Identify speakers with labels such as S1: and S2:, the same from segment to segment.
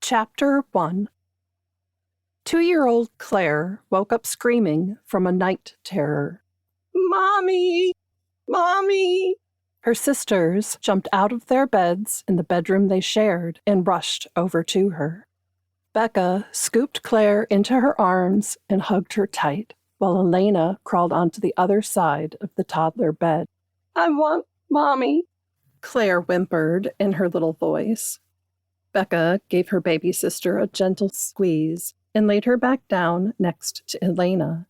S1: Chapter 1. 2-year-old Claire woke up screaming from a night terror. "Mommy! Mommy!" Her sisters jumped out of their beds in the bedroom they shared and rushed over to her. Becca scooped Claire into her arms and hugged her tight, while Elena crawled onto the other side of the toddler bed. "I want Mommy," Claire whimpered in her little voice. Becca gave her baby sister a gentle squeeze and laid her back down next to Elena.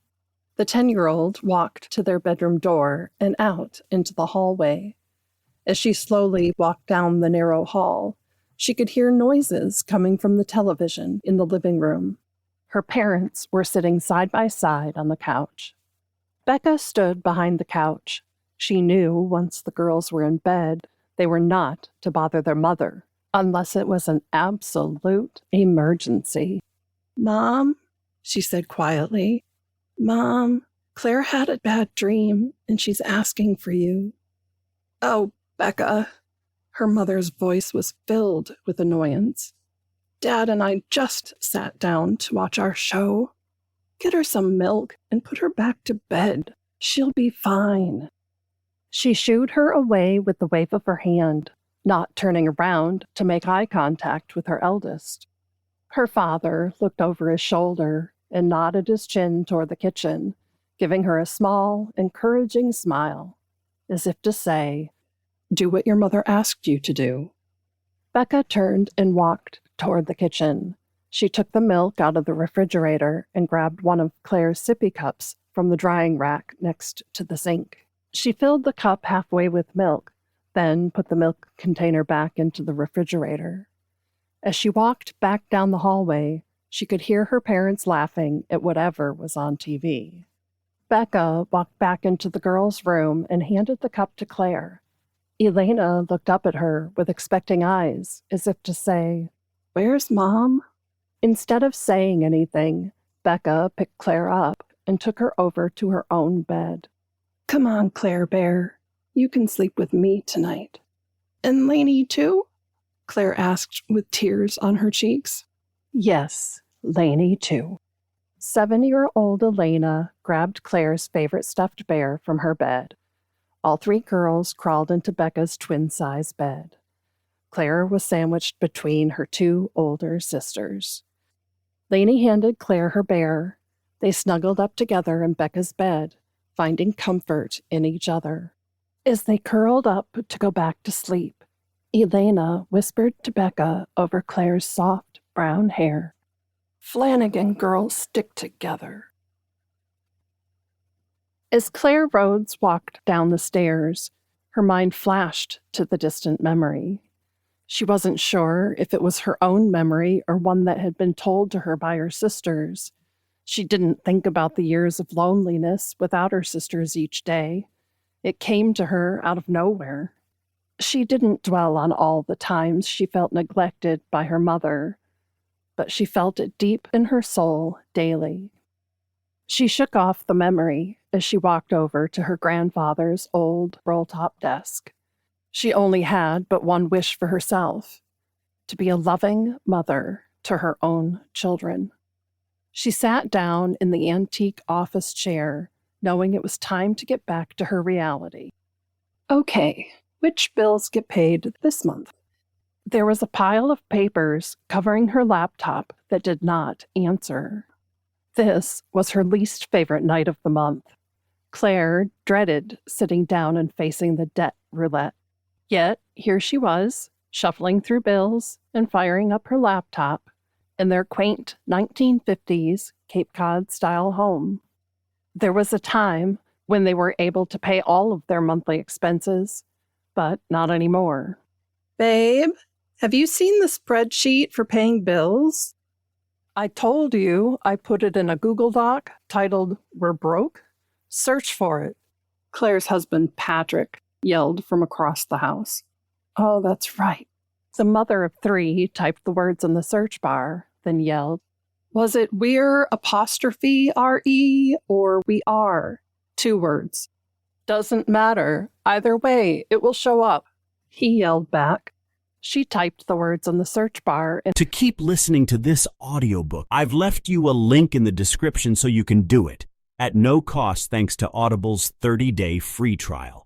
S1: The 10-year-old walked to their bedroom door and out into the hallway. As she slowly walked down the narrow hall, she could hear noises coming from the television in the living room. Her parents were sitting side by side on the couch. Becca stood behind the couch. She knew once the girls were in bed, they were not to bother their mother, unless it was an absolute emergency. "Mom," she said quietly. "Mom, Claire had a bad dream, and she's asking for you." "Oh, Becca." Her mother's voice was filled with annoyance. "Dad and I just sat down to watch our show. Get her some milk and put her back to bed. She'll be fine." She shooed her away with the wave of her hand, not turning around to make eye contact with her eldest. Her father looked over his shoulder and nodded his chin toward the kitchen, giving her a small, encouraging smile, as if to say, "Do what your mother asked you to do." Becca turned and walked toward the kitchen. She took the milk out of the refrigerator and grabbed one of Claire's sippy cups from the drying rack next to the sink. She filled the cup halfway with milk, then put the milk container back into the refrigerator. As she walked back down the hallway, she could hear her parents laughing at whatever was on TV. Becca walked back into the girls' room and handed the cup to Claire. Elena looked up at her with expecting eyes, as if to say, "Where's Mom?" Instead of saying anything, Becca picked Claire up and took her over to her own bed. "Come on, Claire Bear. You can sleep with me tonight." "And Lainey too?" Claire asked with tears on her cheeks. "Yes, Lainey too." 7-year-old Elena grabbed Claire's favorite stuffed bear from her bed. All 3 girls crawled into Becca's twin-size bed. Claire was sandwiched between her 2 older sisters. Lainey handed Claire her bear. They snuggled up together in Becca's bed, finding comfort in each other. As they curled up to go back to sleep, Elena whispered to Becca over Claire's soft brown hair, "Flannigan girls stick together." As Claire Rhodes walked down the stairs, her mind flashed to the distant memory. She wasn't sure if it was her own memory or one that had been told to her by her sisters. She didn't think about the years of loneliness without her sisters each day. It came to her out of nowhere. She didn't dwell on all the times she felt neglected by her mother, but she felt it deep in her soul daily. She shook off the memory as she walked over to her grandfather's old roll-top desk. She only had but one wish for herself, to be a loving mother to her own children. She sat down in the antique office chair, knowing it was time to get back to her reality. Okay, which bills get paid this month? There was a pile of papers covering her laptop that did not answer. This was her least favorite night of the month. Claire dreaded sitting down and facing the debt roulette. Yet here she was, shuffling through bills and firing up her laptop in their quaint 1950s Cape Cod-style home. There was a time when they were able to pay all of their monthly expenses, but not anymore. "Babe, have you seen the spreadsheet for paying bills?" "I told you I put it in a Google Doc titled 'We're Broke.' Search for it," Claire's husband, Patrick, yelled from across the house. "Oh, that's right." The mother of 3 typed the words in the search bar, then yelled, "Was it we're apostrophe R-E or we are? 2 words." "Doesn't matter. Either way, it will show up," he yelled back. She typed the words on the search bar and
S2: To keep listening to this audiobook, I've left you a link in the description so you can do it, at no cost thanks to Audible's 30-day free trial.